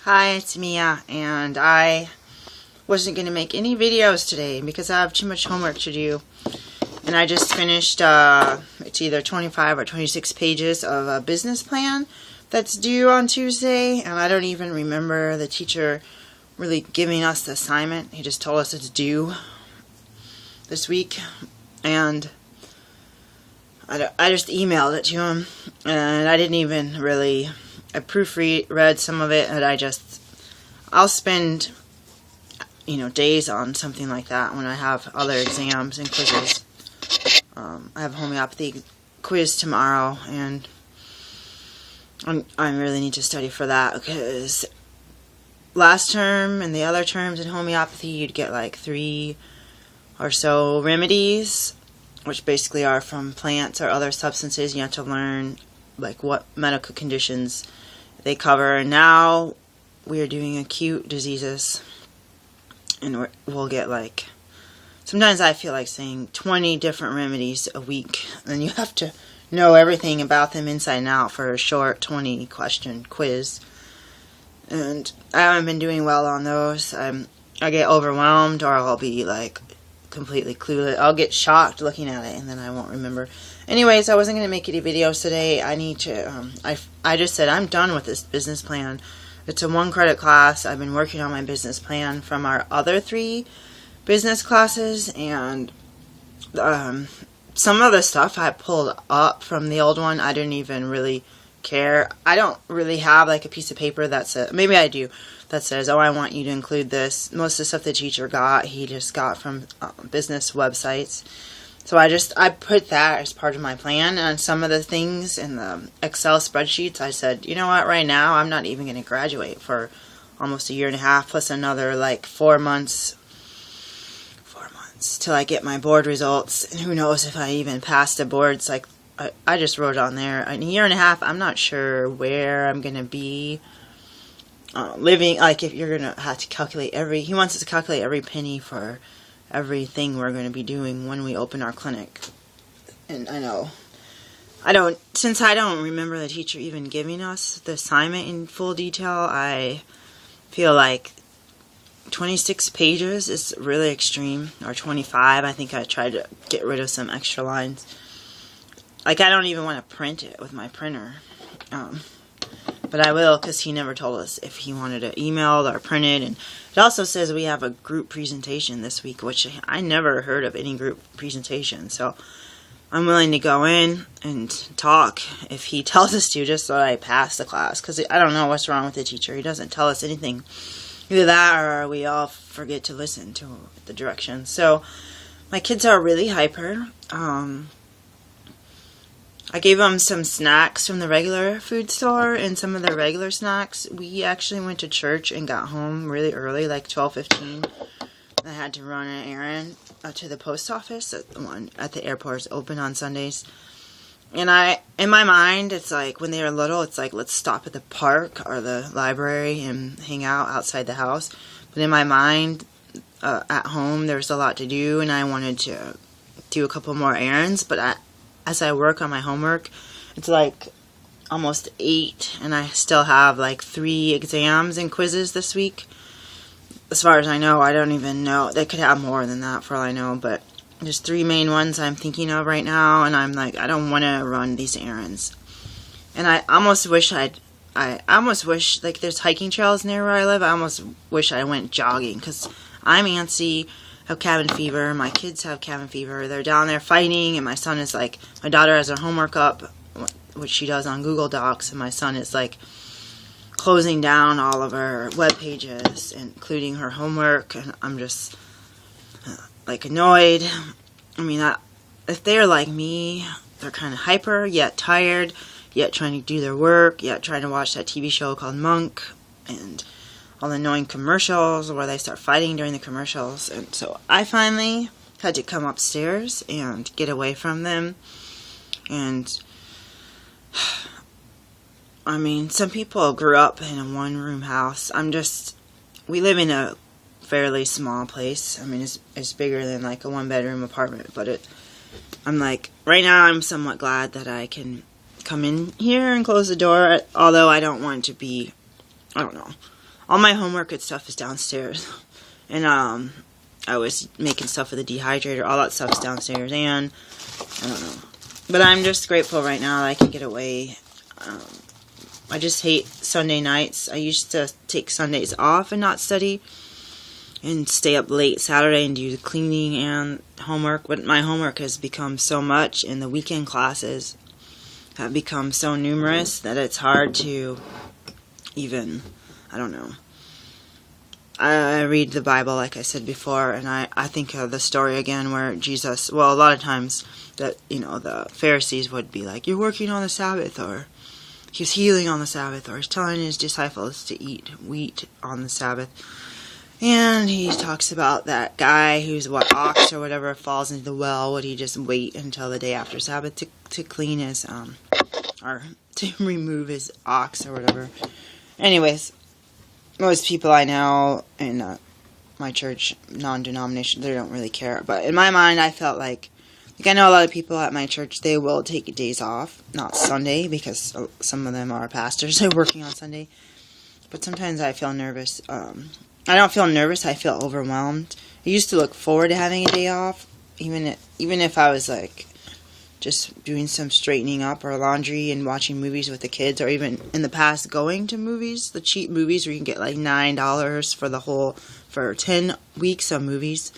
Hi, it's Mia, and I wasn't going to make any videos today because I have too much homework to do. And I just finished, it's either 25 or 26 pages of a business plan that's due on Tuesday, and I don't even remember the teacher really giving us the assignment. He just told us it's due this week, and I just emailed it to him, and I didn't even really... I proofread some of it, and I'll spend, days on something like that when I have other exams and quizzes. I have a homeopathy quiz tomorrow, and I really need to study for that because last term and the other terms in homeopathy, you'd get like 3 or so remedies, which basically are from plants or other substances. You have to learn like what medical conditions they cover. And now we are doing acute diseases, and we'll get like, sometimes I feel like saying 20 different remedies a week, and you have to know everything about them inside and out for a short 20 question quiz. And I haven't been doing well on those. I get overwhelmed, or I'll be like completely clueless. I'll get shocked looking at it, and then I won't remember. Anyways, I wasn't going to make any videos today. I need to, I just said I'm done with this business plan. It's a 1-credit class. I've been working on my business plan from our other 3 business classes, and some of the stuff I pulled up from the old one, I didn't even really care. I don't really have like a piece of paper that says, maybe I do, that says, oh, I want you to include this. Most of the stuff the teacher got, he just got from business websites. So I put that as part of my plan, and some of the things in the Excel spreadsheets, I said, you know what, right now I'm not even going to graduate for almost a year and a half, plus another like 4 months till I get my board results, and who knows if I even pass the boards. Like I just wrote on there, in a year and a half, I'm not sure where I'm going to be living. Like if you're going to have to calculate he wants us to calculate every penny for everything we're going to be doing when we open our clinic. And since I don't remember the teacher even giving us the assignment in full detail, I feel like 26 pages is really extreme, or 25. I think I tried to get rid of some extra lines. Like, I don't even want to print it with my printer. But I will, because he never told us if he wanted it emailed or printed. And it also says we have a group presentation this week, which I never heard of any group presentation. So I'm willing to go in and talk if he tells us to, just so I pass the class. Because I don't know what's wrong with the teacher. He doesn't tell us anything. Either that, or we all forget to listen to the directions. So my kids are really hyper. I gave them some snacks from the regular food store and some of the regular snacks. We actually went to church and got home really early, like 12:15. I had to run an errand to the post office. The one at the airport is open on Sundays. And in my mind, it's like when they were little, it's like, let's stop at the park or the library and hang out outside the house. But in my mind, at home, there's a lot to do, and I wanted to do a couple more errands. But as I work on my homework, it's like almost 8, and I still have like 3 exams and quizzes this week. As far as I know, I don't even know. They could have more than that for all I know, but there's 3 main ones I'm thinking of right now, and I'm like, I don't want to run these errands. And I almost wish like there's hiking trails near where I live. I almost wish I went jogging, because I'm antsy, have cabin fever, my kids have cabin fever, they're down there fighting, and my son is like, my daughter has her homework up, which she does on Google Docs, and my son is like closing down all of her web pages, including her homework, and I'm just like annoyed. I mean, if they're like me, they're kind of hyper, yet tired, yet trying to do their work, yet trying to watch that TV show called Monk, and all the annoying commercials where they start fighting during the commercials. And so I finally had to come upstairs and get away from them. And I mean, some people grew up in a 1-room house. We live in a fairly small place. I mean, it's bigger than like a 1-bedroom apartment, but I'm like, right now I'm somewhat glad that I can come in here and close the door, although I don't want to be, I don't know. all my homework and stuff is downstairs. And I was making stuff with a dehydrator. All that stuff's downstairs. And I don't know. But I'm just grateful right now that I can get away. I just hate Sunday nights. I used to take Sundays off and not study. And stay up late Saturday and do the cleaning and homework. But my homework has become so much, and the weekend classes have become so numerous that it's hard to even, I don't know. I read the Bible, like I said before, and I think of the story again where Jesus, well, a lot of times that, the Pharisees would be like, you're working on the Sabbath, or he's healing on the Sabbath, or he's telling his disciples to eat wheat on the Sabbath. And he talks about that guy who's, ox or whatever, falls into the well. Would he just wait until the day after Sabbath to clean his, or to remove his ox or whatever? Anyways, most people I know in my church, non-denomination, they don't really care. But in my mind, I felt like I know a lot of people at my church, they will take days off, not Sunday, because some of them are pastors, they're working on Sunday. But sometimes I feel nervous. I don't feel nervous, I feel overwhelmed. I used to look forward to having a day off, even if I was like just doing some straightening up or laundry and watching movies with the kids, or even in the past going to movies, the cheap movies where you can get like $9 for 10 weeks of movies.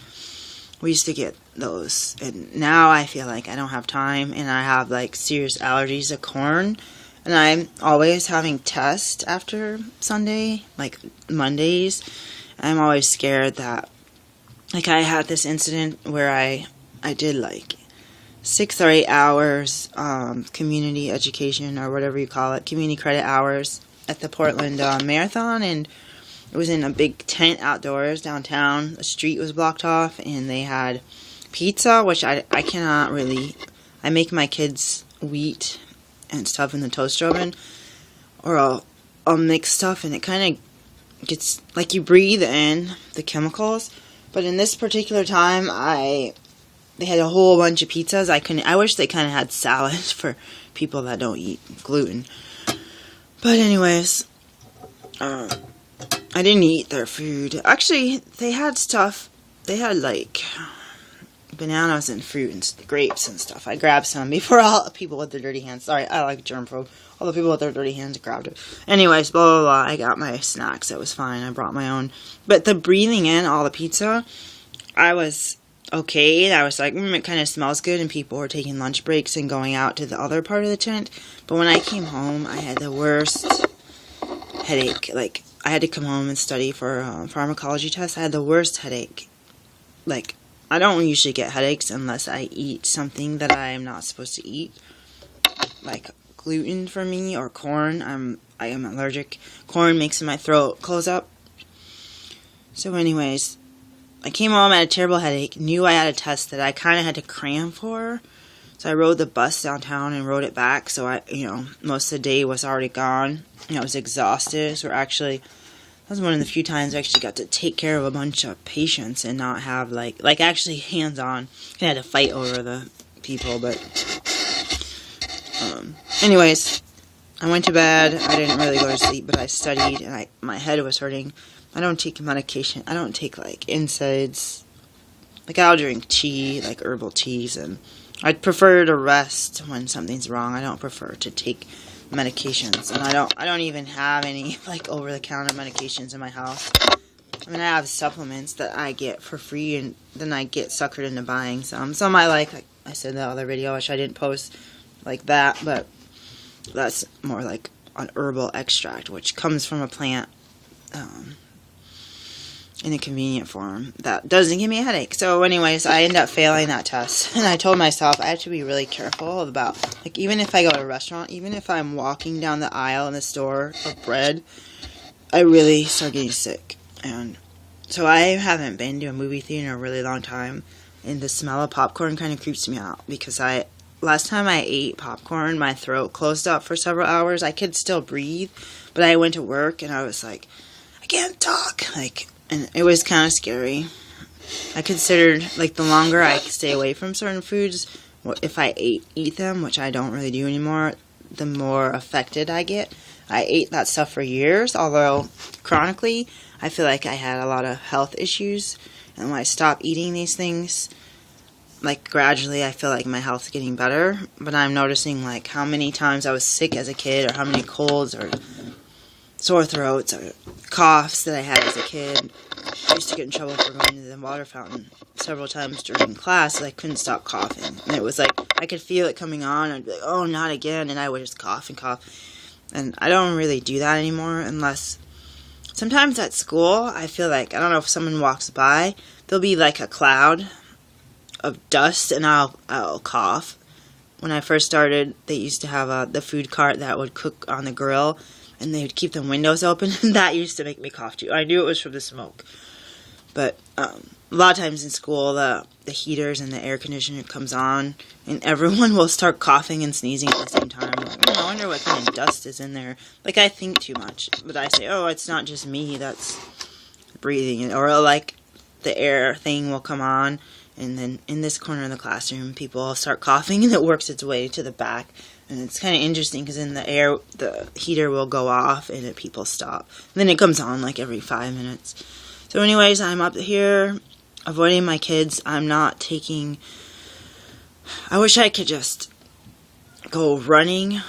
We used to get those, and now I feel like I don't have time, and I have like serious allergies to corn. And I'm always having tests after Sunday, like Mondays. I'm always scared that, like, I had this incident where I did like 6 or 8 hours community education, or whatever you call it, community credit hours at the Portland Marathon, and it was in a big tent outdoors downtown. The street was blocked off, and they had pizza, which I cannot really. I make my kids wheat and stuff in the toaster oven, or I'll mix stuff, and it kind of gets like you breathe in the chemicals. But in this particular time, they had a whole bunch of pizzas. I wish they kind of had salad for people that don't eat gluten. But anyways, I didn't eat their food. Actually, they had stuff. They had like bananas and fruit and grapes and stuff. I grabbed some before all the people with their dirty hands. Sorry, I like germ probe. All the people with their dirty hands grabbed it. Anyways, blah, blah, blah. I got my snacks. It was fine. I brought my own. But the breathing in all the pizza, I was okay. I was like, it kind of smells good. And people were taking lunch breaks and going out to the other part of the tent. But when I came home, I had the worst headache. Like, I had to come home and study for a pharmacology test. I had the worst headache. Like, I don't usually get headaches unless I eat something that I am not supposed to eat. Like gluten for me, or corn. I am allergic. Corn makes my throat close up. So anyways, I came home, I had a terrible headache. Knew I had a test that I kind of had to cram for. So I rode the bus downtown and rode it back. So most of the day was already gone. I was exhausted. So that was one of the few times I actually got to take care of a bunch of patients and not have like actually hands-on. I had to fight over the people, but anyways, I went to bed. I didn't really go to sleep, but I studied, and my head was hurting. I don't take medication. I don't take like NSAIDs. Like, I'll drink tea, like herbal teas, and I'd prefer to rest when something's wrong. I don't prefer to take medications, and I don't even have any like over-the-counter medications in my house. I mean, I have supplements that I get for free, and then I get suckered into buying some. Some I like I said in the other video, which I didn't post like that, but that's more like an herbal extract, which comes from a plant in a convenient form that doesn't give me a headache. So anyways, I ended up failing that test, and I told myself I have to be really careful about, like, even if I go to a restaurant, even if I'm walking down the aisle in the store of bread, I really start getting sick. And so I haven't been to a movie theater in a really long time, and the smell of popcorn kind of creeps me out, because last time I ate popcorn, my throat closed up for several hours. I could still breathe, but I went to work, and I was like, I can't talk, and it was kind of scary. I considered, like, the longer I stay away from certain foods, if I eat them, which I don't really do anymore, the more affected I get. I ate that stuff for years, although chronically, I feel like I had a lot of health issues. And when I stopped eating these things, like gradually I feel like my health's getting better. But I'm noticing like how many times I was sick as a kid, or how many colds or sore throats or coughs that I had as a kid. I used to get in trouble for going to the water fountain several times during class. I couldn't stop coughing. And it was like, I could feel it coming on. I'd be like, oh, not again. And I would just cough and cough. And I don't really do that anymore unless... Sometimes at school, I feel like, I don't know, if someone walks by, there'll be like a cloud of dust and I'll cough. When I first started, they used to have the food cart that would cook on the grill, and they would keep the windows open, and that used to make me cough too. I knew it was from the smoke. But a lot of times in school, the heaters and the air conditioner comes on, and everyone will start coughing and sneezing at the same time. I'm like, I wonder what kind of dust is in there. Like, I think too much. But I say, oh, it's not just me that's breathing. Or, like, the air thing will come on, and then in this corner of the classroom, people will start coughing, and it works its way to the back. And it's kind of interesting, because in the air, the heater will go off, and people stop. And then it comes on, like, every 5 minutes. So anyways, I'm up here avoiding my kids. I'm not taking... I wish I could just go running.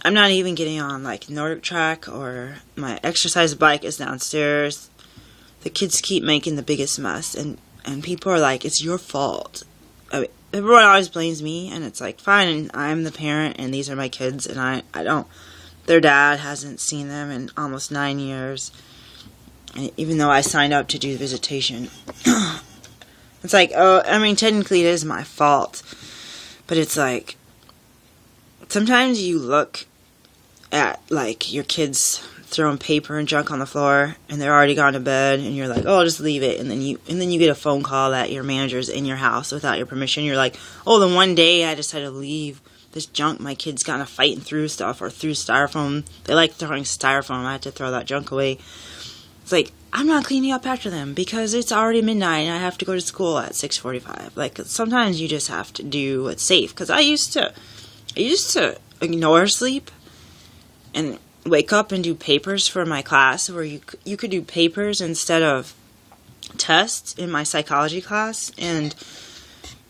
I'm not even getting on, like, Nordic Track, or my exercise bike is downstairs. The kids keep making the biggest mess, and people are like, it's your fault. I mean, everyone always blames me, and it's like, fine, I'm the parent, and these are my kids, and I don't... Their dad hasn't seen them in almost 9 years. And even though I signed up to do visitation, it's like, oh, I mean, technically it is my fault, but it's like, sometimes you look at, like, your kids throwing paper and junk on the floor, and they're already gone to bed, and you're like, oh, I'll just leave it, and then you get a phone call that your manager's in your house without your permission. You're like, oh, the one day I decided to leave this junk, my kids got to fighting through stuff, or through styrofoam. They like throwing styrofoam. I had to throw that junk away. It's like, I'm not cleaning up after them because it's already midnight and I have to go to school at 6:45. Like, sometimes you just have to do what's safe. Because I used to ignore sleep and wake up and do papers for my class, where you could do papers instead of tests in my psychology class. And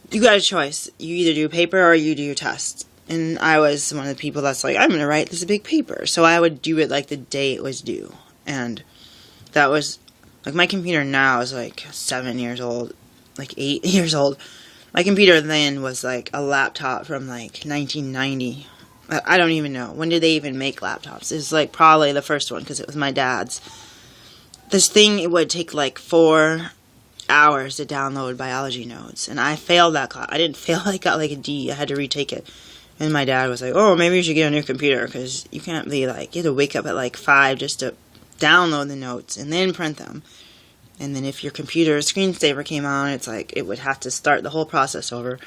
you got a choice. You either do paper or you do tests. And I was one of the people that's like, I'm going to write this big paper. So I would do it like the day it was due. And that was, like, my computer now is like 7 years old, like 8 years old. My computer then was like a laptop from like 1990. I don't even know. When did they even make laptops? It was like probably the first one, because it was my dad's. This thing, it would take like 4 hours to download biology notes. And I failed that class. I didn't fail. I got like a D. I had to retake it. And my dad was like, oh, maybe you should get a new computer, because you can't be like, you have to wake up at like 5 just to download the notes and then print them. And then if your computer screensaver came on, it's like it would have to start the whole process over.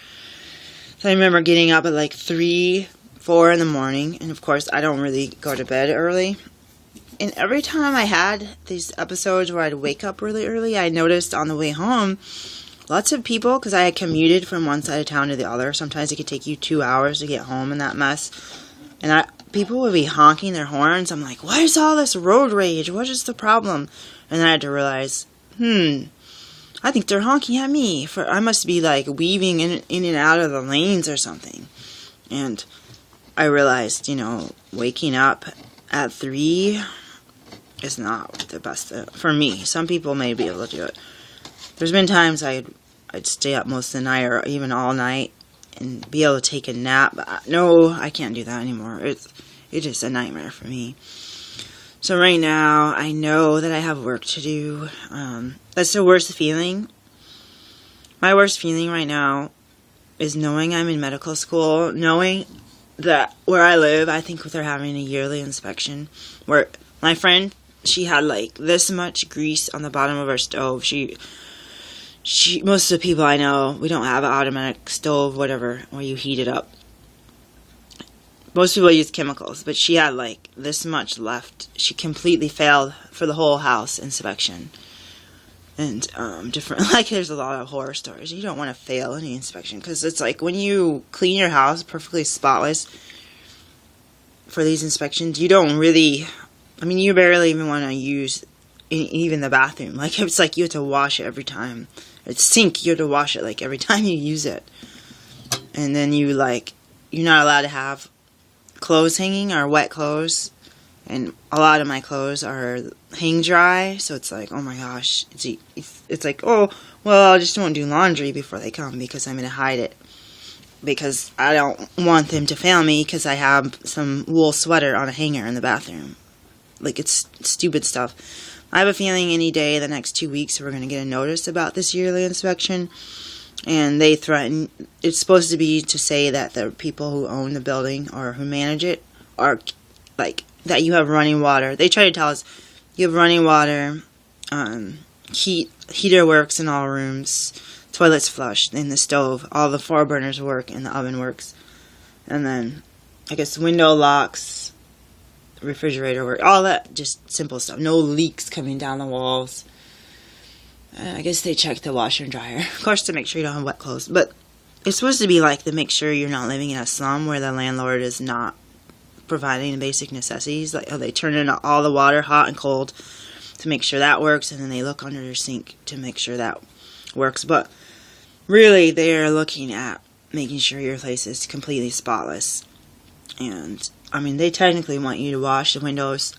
So I remember getting up at like 3, 4 in the morning, and of course I don't really go to bed early. And every time I had these episodes where I'd wake up really early, I noticed on the way home, lots of people, because I had commuted from one side of town to the other. Sometimes it could take you 2 hours to get home in that mess. And people would be honking their horns. I'm like, what is all this road rage? What is the problem? And then I had to realize, I think they're honking at me. I must be like weaving in and out of the lanes or something. And I realized, waking up at 3 is not the best for me. Some people may be able to do it. There's been times I'd stay up most of the night or even all night and be able to take a nap. But no, I can't do that anymore. It's just a nightmare for me. So right now, I know that I have work to do. That's the worst feeling. My worst feeling right now is knowing I'm in medical school, knowing that where I live, I think they're having a yearly inspection, where my friend, she had like this much grease on the bottom of her stove. Most of the people I know, we don't have an automatic stove, whatever, where you heat it up. Most people use chemicals, but she had like this much left. She completely failed for the whole house inspection. And there's a lot of horror stories. You don't want to fail any inspection, because it's like when you clean your house perfectly spotless, for these inspections, you don't really, I mean, you barely even want to use even the bathroom. Like, it's like you have to wash it every time. It's sink, you have to wash it like every time you use it. And then you're not allowed to have clothes hanging or wet clothes. And a lot of my clothes are hang dry, so it's like, oh my gosh, it's like, oh, well, I just won't do laundry before they come because I'm going to hide it. Because I don't want them to fail me because I have some wool sweater on a hanger in the bathroom. Like, it's stupid stuff. I have a feeling any day the next 2 weeks we're going to get a notice about this yearly inspection. And they threaten, it's supposed to be to say that the people who own the building or who manage it are, like, that you have running water. They try to tell us you have running water, heater works in all rooms, toilets flushed, in the stove, all the 4 burners work, and the oven works. And then, I guess, window locks, refrigerator work, all that, just simple stuff. No leaks coming down the walls. I guess they check the washer and dryer, of course, to make sure you don't have wet clothes. But it's supposed to be like to make sure you're not living in a slum where the landlord is not providing the basic necessities. Like, they turn in all the water, hot and cold, to make sure that works, and then they look under their sink to make sure that works. But really, they're looking at making sure your place is completely spotless. And I mean, they technically want you to wash the windows.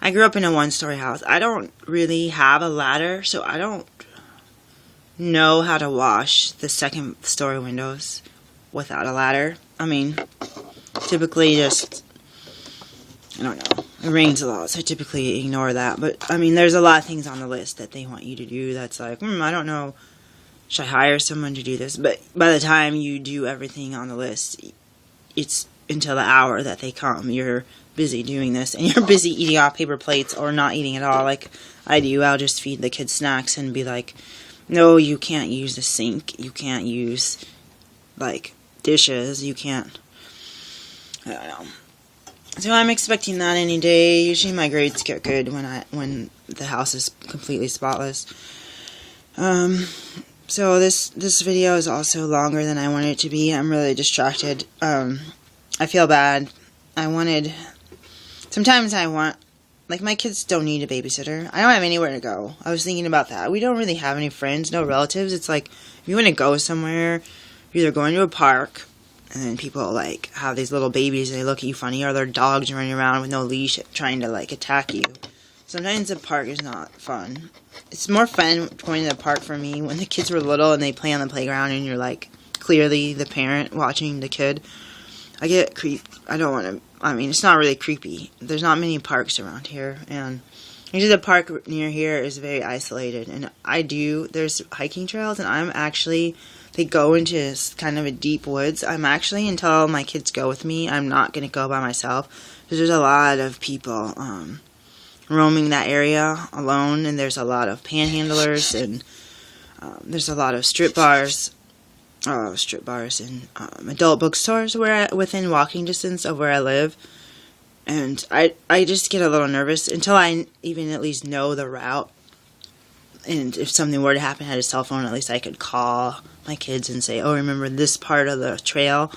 I grew up in a 1-story house. I don't really have a ladder, so I don't know how to wash the 2nd-story windows without a ladder. I mean, typically just, I don't know, it rains a lot, so I typically ignore that. But, I mean, there's a lot of things on the list that they want you to do that's like, I don't know, should I hire someone to do this? But by the time you do everything on the list, it's until the hour that they come. You're busy doing this, and you're busy eating off paper plates or not eating at all like I do. I'll just feed the kids snacks and be like, no, you can't use the sink. You can't use, like, dishes. You can't, I don't know. So I'm expecting that any day. Usually my grades get good when the house is completely spotless. So this video is also longer than I wanted it to be. I'm really distracted. I feel bad. Sometimes I want, like, my kids don't need a babysitter. I don't have anywhere to go. I was thinking about that. We don't really have any friends, no relatives. It's like, if you want to go somewhere, you're either going to a park, and then people, like, have these little babies, and they look at you funny, or their dogs running around with no leash trying to, like, attack you. Sometimes the park is not fun. It's more fun going to the park for me when the kids were little and they play on the playground and you're, like, clearly the parent watching the kid. I get creeped. I don't want to, I mean, it's not really creepy. There's not many parks around here, and usually the park near here is very isolated, and there's hiking trails, and they go into kind of a deep woods. Until my kids go with me, I'm not going to go by myself, because there's a lot of people roaming that area alone, and there's a lot of panhandlers, and there's a lot of strip bars and adult bookstores within walking distance of where I live. And I just get a little nervous until I even at least know the route. And if something were to happen, I had a cell phone, at least I could call my kids and say, oh, remember this part of the trail?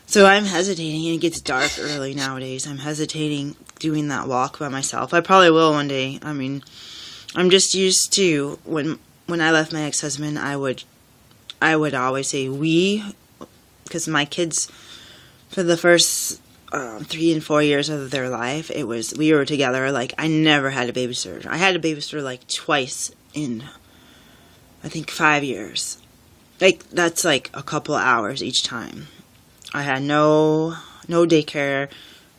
So I'm hesitating, and it gets dark early nowadays. I'm hesitating doing that walk by myself. I probably will one day. I mean, I'm just used to, when I left my ex-husband, I would always say we, because my kids, for the first 3 and 4 years of their life, we were together. Like, I never had a babysitter. I had a babysitter like twice in, I think, 5 years. Like, that's like a couple hours each time. I had no daycare,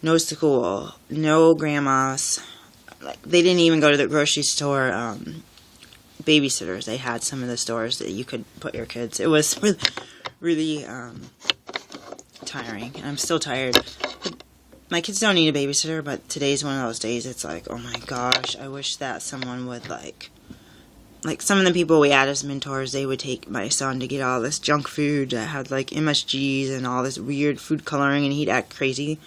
no school, no grandmas. Like, they didn't even go to the grocery store. Babysitters. They had some of the stores that you could put your kids. It was really tiring, and I'm still tired. My kids don't need a babysitter, but today's one of those days. It's like, oh my gosh, I wish that someone would, like some of the people we had as mentors, they would take my son to get all this junk food that had, like, MSGs and all this weird food coloring, and he'd act crazy.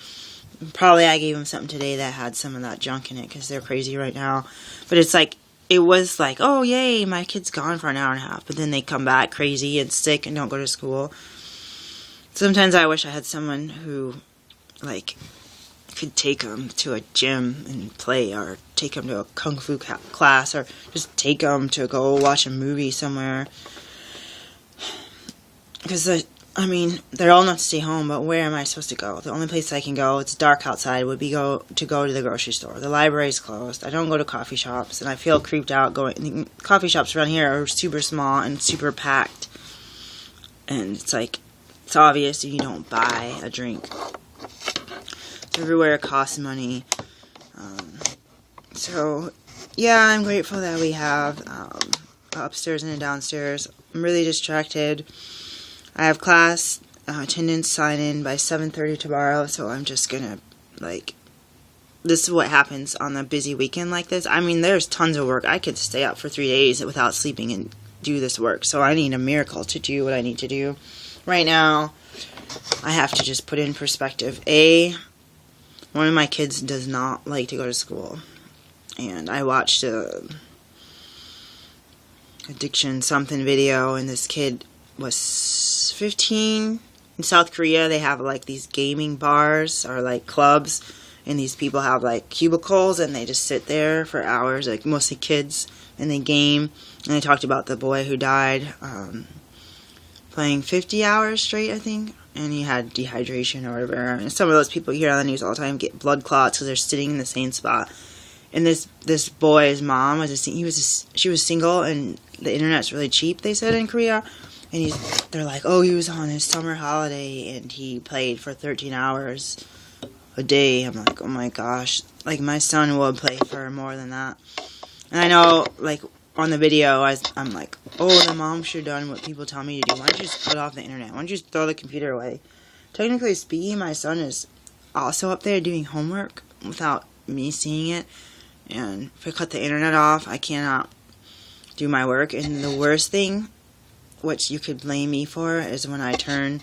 Probably I gave him something today that had some of that junk in it, because they're crazy right now. But it's like, it was like, oh, yay, my kid's gone for an hour and a half. But then they come back crazy and sick and don't go to school. Sometimes I wish I had someone who, like, could take them to a gym and play, or take them to a kung fu class, or just take them to go watch a movie somewhere. Because, I mean, they're all not to stay home, but where am I supposed to go? The only place I can go, it's dark outside, would be go to the grocery store. The library's closed. I don't go to coffee shops, and I feel creeped out going. Coffee shops around here are super small and super packed. And it's like, it's obvious if you don't buy a drink. Everywhere costs money. So, yeah, I'm grateful that we have upstairs and a downstairs. I'm really distracted. I have class attendance sign-in by 7:30 tomorrow, so I'm just gonna, like, this is what happens on a busy weekend like this. I mean, there's tons of work. I could stay up for 3 days without sleeping and do this work, so I need a miracle to do what I need to do. Right now, I have to just put in perspective. One of my kids does not like to go to school, and I watched a addiction something video, and this kid was 15. In South Korea, they have like these gaming bars or like clubs, and these people have like cubicles, and they just sit there for hours, like mostly kids, and they game. And they talked about the boy who died playing 50 hours straight, I think, and he had dehydration or whatever. And some of those people you hear on the news all the time get blood clots because they're sitting in the same spot. And this boy's mom was she was single, and the internet's really cheap, they said, in Korea. And they're like, oh, he was on his summer holiday and he played for 13 hours a day. I'm like, oh my gosh, like my son would play for more than that. And I know, like, on the video, I'm like, oh, the mom should have done what people tell me to do. Why don't you just cut off the internet? Why don't you just throw the computer away? Technically speaking, my son is also up there doing homework without me seeing it. And if I cut the internet off, I cannot do my work. And the worst thing, which you could blame me for, is when I take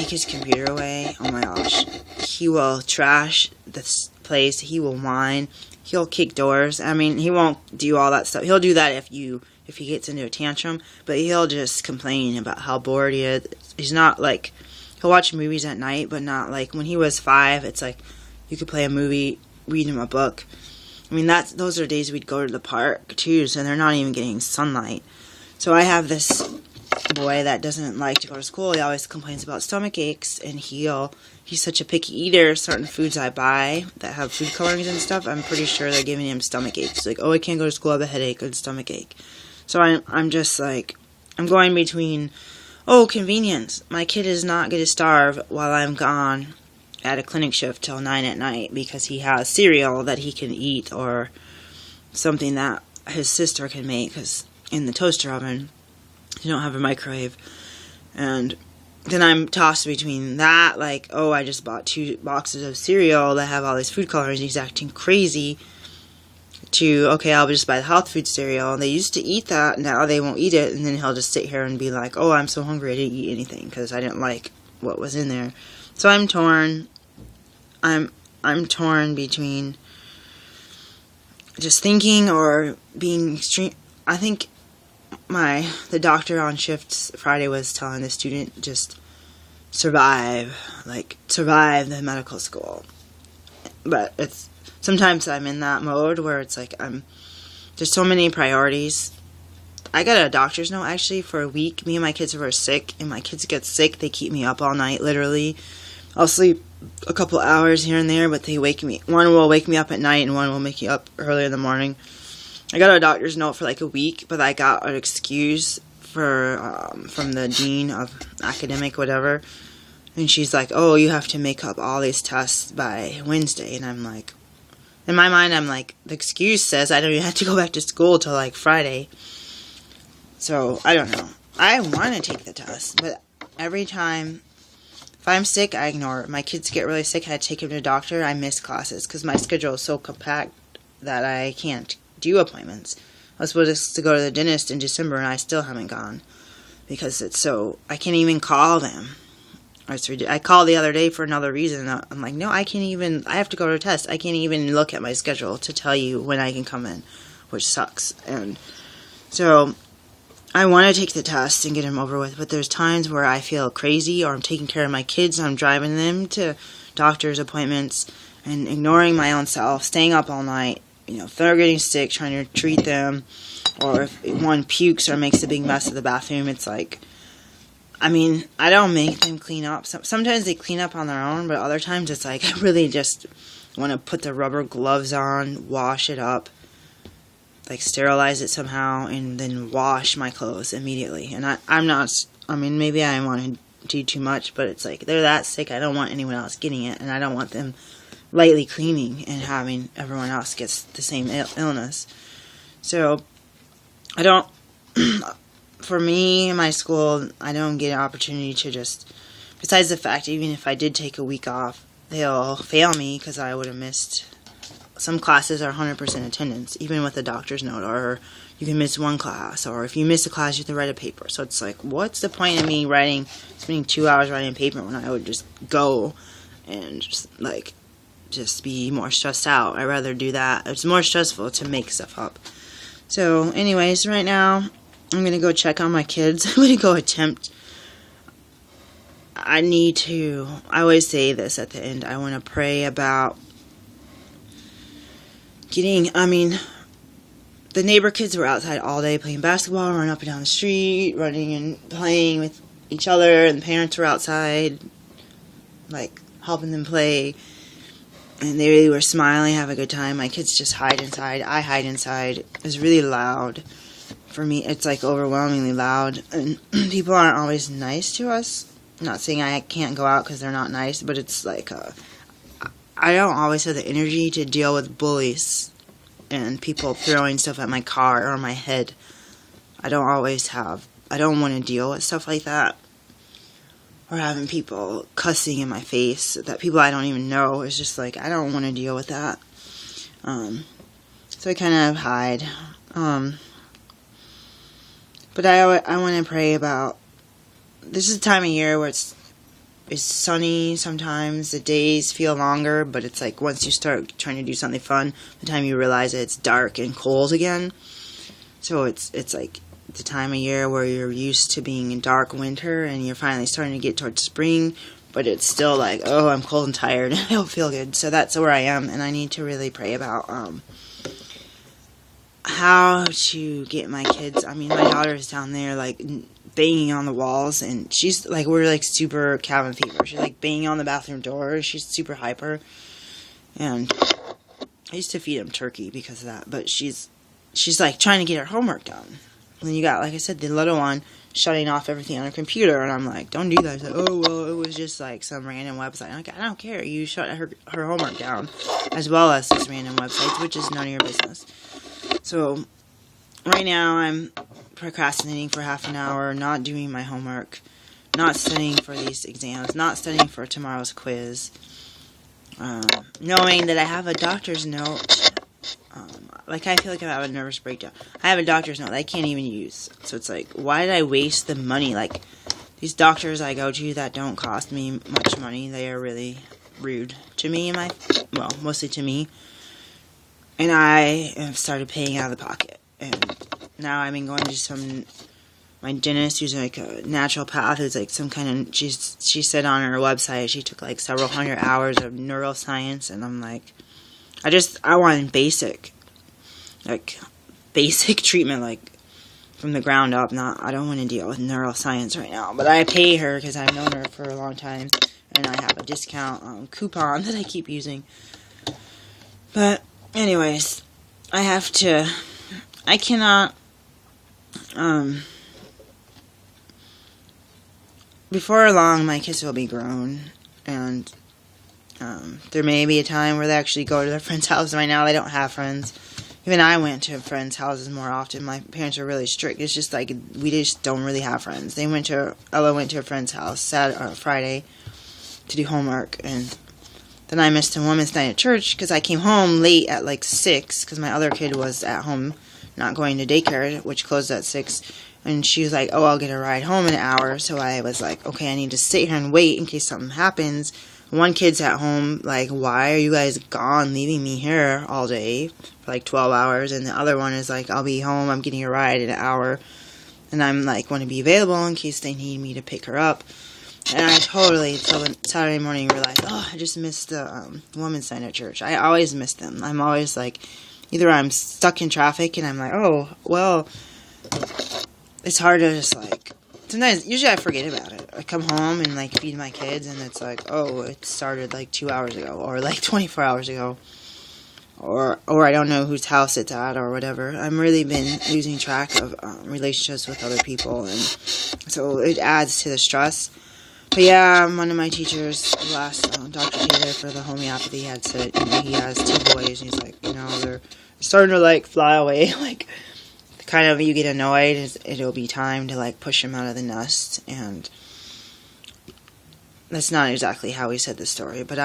his computer away. Oh my gosh, he will trash this place. He will whine. He'll kick doors. I mean, he won't do all that stuff. He'll do that if he gets into a tantrum, but he'll just complain about how bored he is. He's not like, he'll watch movies at night, but not like when he was 5. It's like you could play a movie, read him a book. I mean, those are days we'd go to the park too, so they're not even getting sunlight. So I have this boy that doesn't like to go to school. He always complains about stomach aches, and he's such a picky eater. Certain foods I buy that have food colorings and stuff, I'm pretty sure they're giving him stomach aches. Like, oh, I can't go to school, I have a headache, or stomach ache. So I'm just like, I'm going between, oh, convenience. My kid is not going to starve while I'm gone at a clinic shift till 9 at night because he has cereal that he can eat, or something that his sister can make, because in the toaster oven, you don't have a microwave. And then I'm tossed between that, like, oh, I just bought 2 boxes of cereal that have all these food colorings, he's acting crazy, to, okay, I'll just buy the health food cereal. And they used to eat that, now they won't eat it, and then he'll just sit here and be like, oh, I'm so hungry I didn't eat anything because I didn't like what was in there. So I'm torn. I'm torn between just thinking or being extreme. I think the doctor on shifts Friday was telling the student, just survive the medical school. But sometimes I'm in that mode where it's like there's so many priorities. I got a doctor's note actually for a week. Me and my kids were sick, and my kids get sick, they keep me up all night, literally. I'll sleep a couple hours here and there, but they wake me. One will wake me up at night, and one will make me up early in the morning. I got a doctor's note for like a week, but I got an excuse from the dean of academic whatever, and she's like, oh, you have to make up all these tests by Wednesday. And I'm like, in my mind, I'm like, the excuse says I don't even have to go back to school till like Friday. So I don't know. I want to take the test, but every time, if I'm sick, I ignore it. My kids get really sick, I take them to the doctor, I miss classes because my schedule is so compact that I can't do appointments. I was supposed to go to the dentist in December, and I still haven't gone because I can't even call them. I called the other day for another reason. I'm like, no, I have to go to a test. I can't even look at my schedule to tell you when I can come in, which sucks. And so I want to take the test and get them over with, but there's times where I feel crazy, or I'm taking care of my kids, and I'm driving them to doctor's appointments and ignoring my own self, staying up all night, if they're getting sick, trying to treat them, or if one pukes or makes a big mess of the bathroom, it's like, I don't make them clean up. Sometimes they clean up on their own, but other times it's like, I really just want to put the rubber gloves on, wash it up, like sterilize it somehow, and then wash my clothes immediately. And I'm not, maybe I want to do too much, but it's like, they're that sick, I don't want anyone else getting it, and I don't want them lightly cleaning and having everyone else gets the same illness. So, I don't, for me, in my school, I don't get an opportunity to just, besides the fact, even if I did take a week off, they'll fail me because I would have missed. Some classes are 100% attendance, even with a doctor's note, or you can miss one class, or if you miss a class, you have to write a paper. So it's like, what's the point of me spending 2 hours writing a paper when I would just go and just be more stressed out? I'd rather do that. It's more stressful to make stuff up. So anyways, right now, I'm going to go check on my kids. I'm going to go attempt. I always say this at the end, I want to pray about the neighbor kids were outside all day playing basketball, running up and down the street, running and playing with each other, and the parents were outside, helping them play, and they really were smiling, having a good time. My kids just hide inside. I hide inside. It was really loud. For me, it's overwhelmingly loud, and people aren't always nice to us. I'm not saying I can't go out because they're not nice, but it's I don't always have the energy to deal with bullies and people throwing stuff at my car or my head. I don't want to deal with stuff like that. Or having people cussing in my face, that people I don't even know. It's just I don't want to deal with that. So I kind of hide. But I want to pray about, this is the time of year where it's sunny sometimes. The days feel longer, but it's once you start trying to do something fun, the time you realize it's dark and cold again. So it's the time of year where you're used to being in dark winter, and you're finally starting to get towards spring, but it's still oh, I'm cold and tired, and I don't feel good. So that's where I am, and I need to really pray about how to get my kids. My daughter's down there banging on the walls, and she's we're super cabin fever. She's banging on the bathroom door. She's super hyper, and I used to feed him turkey because of that, but she's trying to get her homework done. And then you got, like I said, the little one shutting off everything on her computer, and I'm don't do that. She's oh, well, it was just some random website. I'm I don't care. You shut her homework down, as well as this random website, which is none of your business. So, right now, I'm procrastinating for half an hour, not doing my homework, not studying for these exams, not studying for tomorrow's quiz, knowing that I have a doctor's note. I feel like I have a nervous breakdown. I have a doctor's note that I can't even use. So it's why did I waste the money? These doctors I go to that don't cost me much money, they are really rude to me, mostly to me. And I have started paying out of the pocket. And now I've been going to my dentist, who's a naturopath, who's some kind of, she said on her website, she took several hundred hours of neuroscience, and I'm I want basic treatment, from the ground up. I don't want to deal with neuroscience right now, but I pay her because I've known her for a long time, and I have a discount coupon that I keep using. But anyways, I cannot, before long, my kids will be grown, and there may be a time where they actually go to their friend's house. Right now, they don't have friends. Even I went to friends' houses more often. My parents are really strict. It's just we just don't really have friends. Ella went to a friend's house Friday to do homework, and then I missed a women's night at church because I came home late at 6 because my other kid was at home not going to daycare, which closed at 6. And she was oh, I'll get a ride home in an hour. So I was okay, I need to sit here and wait in case something happens. One kid's at home, why are you guys gone, leaving me here all day for 12 hours? And the other one is I'll be home, I'm getting a ride in an hour. And I'm want to be available in case they need me to pick her up. And I totally, till Saturday morning, realized, oh, I just missed the women's night at church. I always miss them. I'm always like, either I'm stuck in traffic and I'm like, oh, well, it's hard to just like, sometimes, usually I forget about it. I come home and like feed my kids and it's like, oh, it started like 2 hours ago or like 24 hours ago. Or I don't know whose house it's at or whatever. I've really been losing track of relationships with other people, and so it adds to the stress. But yeah, one of my teachers, last Dr. Taylor for the homeopathy, had said, he has 2 boys, and he's like, they're starting to like fly away, like kind of you get annoyed. It'll be time to like push them out of the nest, and that's not exactly how he said the story. But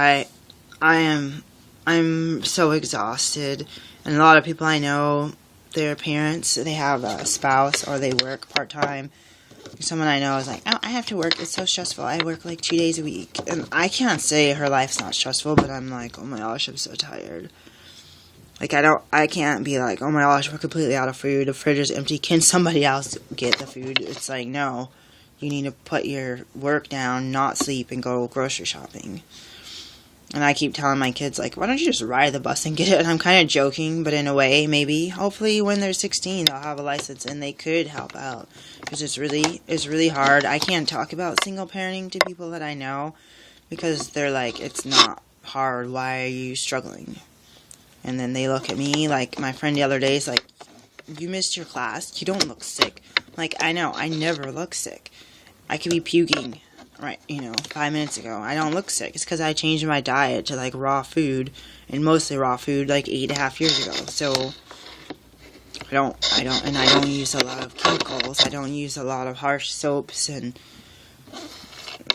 I'm so exhausted, and a lot of people I know, their parents, they have a spouse or they work part-time. Someone I know is like, oh, I have to work, it's so stressful, I work like 2 days a week. And I can't say her life's not stressful, but I'm like, oh my gosh, I'm so tired. Like, I can't be like, oh my gosh, we're completely out of food, the fridge is empty, can somebody else get the food? It's like, no, you need to put your work down, not sleep, and go grocery shopping. And I keep telling my kids, like, why don't you just ride the bus and get it? And I'm kind of joking, but in a way, maybe. Hopefully, when they're 16, they'll have a license and they could help out. Because it's really hard. I can't talk about single parenting to people that I know because they're like, it's not hard. Why are you struggling? And then they look at me, like, my friend the other day is like, you missed your class. You don't look sick. Like, I know. I never look sick. I could be puking. Right, 5 minutes ago. I don't look sick. It's because I changed my diet to, like, raw food, and mostly raw food, like, 8.5 years ago. So, I don't use a lot of chemicals. I don't use a lot of harsh soaps, and,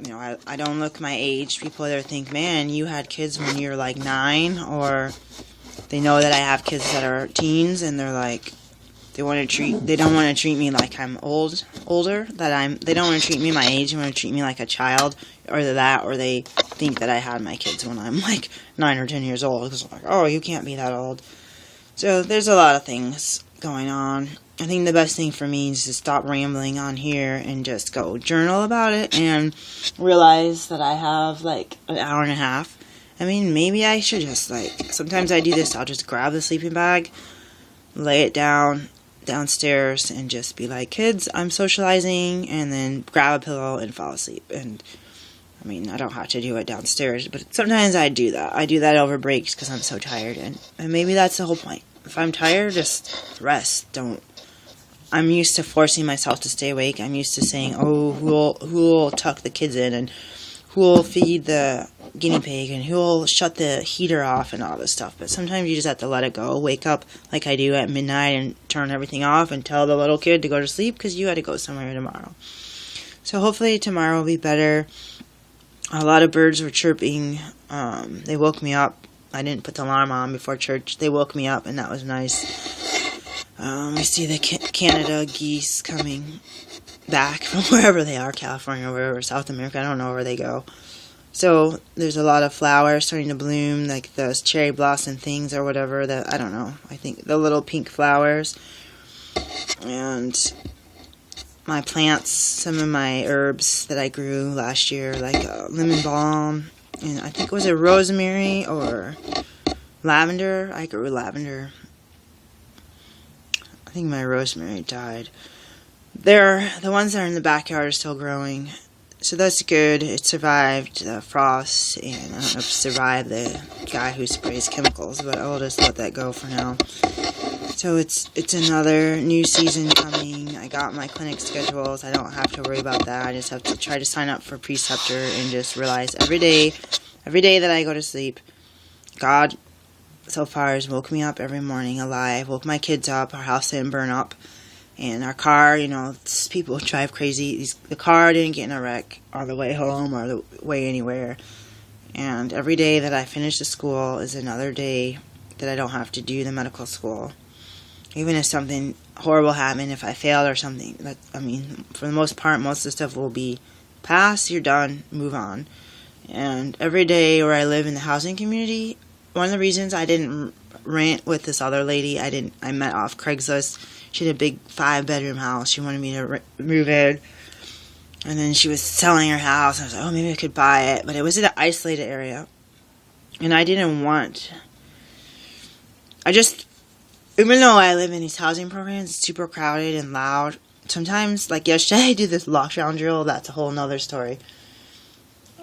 I don't look my age. People either think, man, you had kids when you were, like, 9, or they know that I have kids that are teens, and they're like, they don't want to treat me like I'm older, they don't want to treat me my age, they want to treat me like a child, or either that, or they think that I had my kids when I'm like 9 or 10 years old, because I'm like, oh, you can't be that old. So there's a lot of things going on. I think the best thing for me is to stop rambling on here and just go journal about it and realize that I have like an hour and a half. I mean, maybe I should just like, sometimes I do this, I'll just grab the sleeping bag, lay it downstairs and just be like, kids, I'm socializing, and then grab a pillow and fall asleep. And I mean, I don't have to do it downstairs, but sometimes I do that. I do that over breaks because I'm so tired, and maybe that's the whole point. If I'm tired, just rest. I'm used to forcing myself to stay awake. I'm used to saying, oh, who'll tuck the kids in, and who'll feed the guinea pig, and who'll shut the heater off, and all this stuff. But sometimes you just have to let it go. Wake up like I do at midnight and turn everything off and tell the little kid to go to sleep because you had to go somewhere tomorrow. So hopefully tomorrow will be better. A lot of birds were chirping. They woke me up. I didn't put the alarm on before church. They woke me up, and that was nice. I see the Canada geese coming back from wherever they are, California or wherever, South America, I don't know where they go. So there's a lot of flowers starting to bloom, like those cherry blossom things or whatever, I don't know, I think the little pink flowers. And my plants, some of my herbs that I grew last year, like lemon balm, and I think, was it rosemary or lavender? I grew lavender. I think my rosemary died. The ones that are in the backyard are still growing, so that's good. It survived the frost, and I don't know if it survived the guy who sprays chemicals, but I'll just let that go for now. So it's another new season coming. I got my clinic schedules. I don't have to worry about that. I just have to try to sign up for preceptor and just realize every day that I go to sleep, God so far has woke me up every morning alive, woke my kids up, our house didn't burn up. And our car, people drive crazy. The car didn't get in a wreck on the way home or the way anywhere. And every day that I finish the school is another day that I don't have to do the medical school. Even if something horrible happened, if I failed or something, for the most part, most of the stuff will be passed, you're done, move on. And every day where I live in the housing community, one of the reasons I didn't rent with this other lady, I met off Craigslist. She had a big 5-bedroom house. She wanted me to move in. And then she was selling her house. I was like, oh, maybe I could buy it. But it was in an isolated area. And I didn't want... even though I live in these housing programs, it's super crowded and loud. Sometimes, like yesterday, I did this lockdown drill. That's a whole nother story.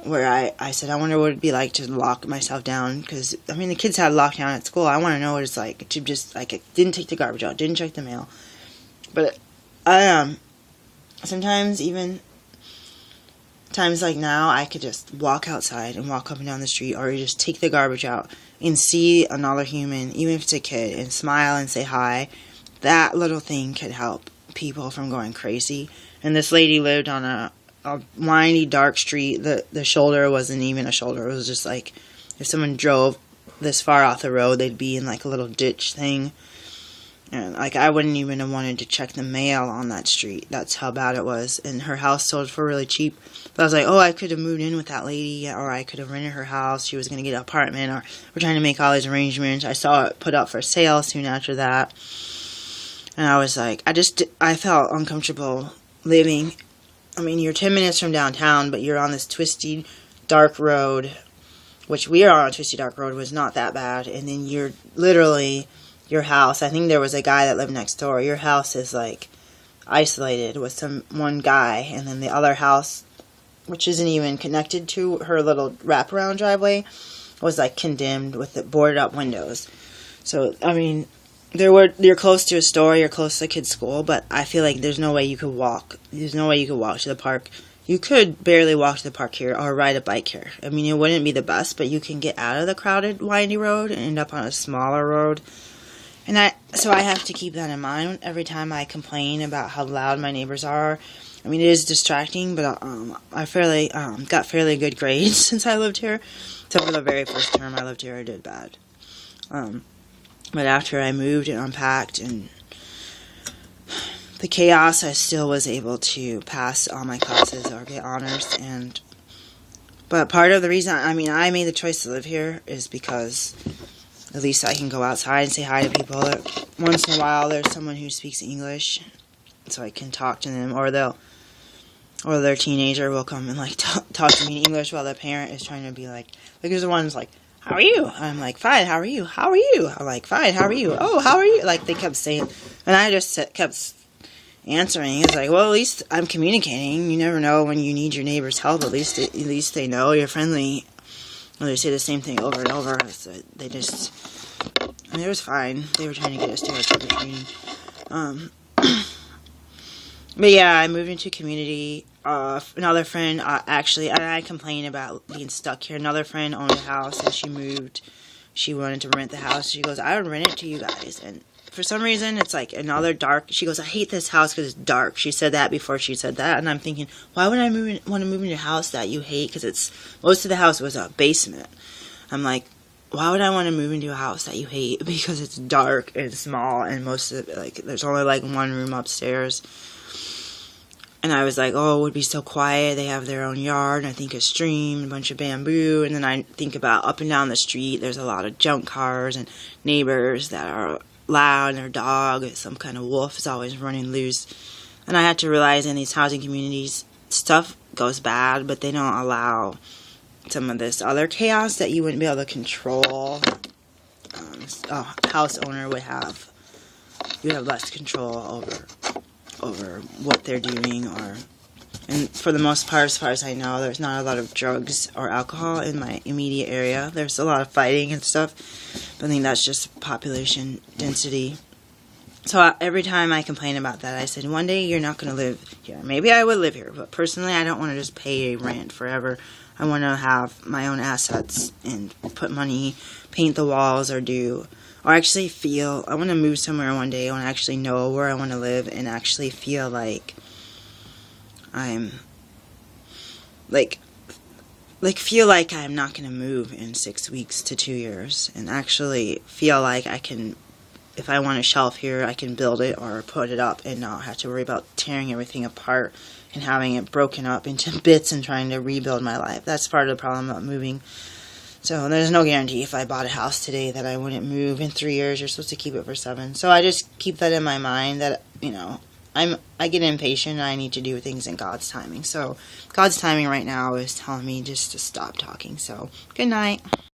Where I said, I wonder what it'd be like to lock myself down. Because, I mean, the kids had lockdown at school. I want to know what it's like to just, like, I didn't take the garbage out. Didn't check the mail. But sometimes, even times like now, I could just walk outside and walk up and down the street. Or just take the garbage out and see another human, even if it's a kid, and smile and say hi. That little thing could help people from going crazy. And this lady lived on a windy, dark street. The shoulder wasn't even a shoulder. It was just like if someone drove this far off the road, they'd be in like a little ditch thing. And like I wouldn't even have wanted to check the mail on that street. That's how bad it was. And her house sold for really cheap. But I was like, oh, I could have moved in with that lady, or I could have rented her house. She was going to get an apartment, or we're trying to make all these arrangements. I saw it put up for sale soon after that. And I was like, I felt uncomfortable living. I mean, you're 10 minutes from downtown, but you're on this twisty, dark road, which we are on a twisty, dark road, was not that bad. And then you're literally, your house, I think there was a guy that lived next door. Your house is like isolated with one guy, and then the other house, which isn't even connected to her little wraparound driveway, was like condemned with the boarded up windows. So, I mean, you're close to a store, you're close to a kid's school, but I feel like there's no way you could walk. There's no way you could walk to the park. You could barely walk to the park here or ride a bike here. I mean, it wouldn't be the best, but you can get out of the crowded, windy road and end up on a smaller road. And so I have to keep that in mind every time I complain about how loud my neighbors are. I mean, it is distracting, but I got fairly good grades since I lived here. Except for the very first term I lived here, I did bad. But after I moved and unpacked and the chaos, I still was able to pass all my classes or get honors. But part of the reason, I made the choice to live here is because at least I can go outside and say hi to people. Once in a while, there's someone who speaks English, so I can talk to them, or their teenager will come and like talk to me in English while their parent is trying to be like there's the ones like, how are you? I'm like, fine, how are you? How are you? I'm like, fine, how are you? Oh, how are you? Like, they kept saying, and I just kept answering. It's like, well, at least I'm communicating. You never know when you need your neighbor's help. At least they know you're friendly. Well, they say the same thing over and over. So it was fine. They were trying to get us to our trick-or-treating. But yeah, I moved into a community. Another friend, actually, and I complained about being stuck here. Another friend owned a house, and she moved. She wanted to rent the house. She goes, I would rent it to you guys. And for some reason, it's like another dark. She goes, I hate this house because it's dark. She said that before she said that. And I'm thinking, why would I want to move into a house that you hate? Because most of the house was a basement. I'm like, why would I want to move into a house that you hate? Because it's dark and small, and most of it, like, there's only like one room upstairs. And I was like, oh, it would be so quiet. They have their own yard, and I think a stream, a bunch of bamboo. And then I think about up and down the street, there's a lot of junk cars and neighbors that are loud, and their dog, some kind of wolf, is always running loose. And I had to realize in these housing communities, stuff goes bad, but they don't allow some of this other chaos that you wouldn't be able to control. A house owner would have. You have less control over what they're doing, and for the most part, as far as I know, there's not a lot of drugs or alcohol in my immediate area. There's a lot of fighting and stuff, but I think that's just population density. So every time I complain about that, I said, one day you're not going to live here. Maybe I would live here, but personally, I don't want to just pay rent forever. I want to have my own assets and put money, paint the walls, or actually feel, I want to move somewhere one day. I want to actually know where I want to live and actually feel like I'm, feel like I'm not going to move in 6 weeks to 2 years, and actually feel like I can, if I want a shelf here, I can build it or put it up and not have to worry about tearing everything apart and having it broken up into bits and trying to rebuild my life. That's part of the problem about moving. So there's no guarantee if I bought a house today that I wouldn't move in 3 years. You're supposed to keep it for 7. So I just keep that in my mind that, I get impatient and I need to do things in God's timing. So God's timing right now is telling me just to stop talking. So good night.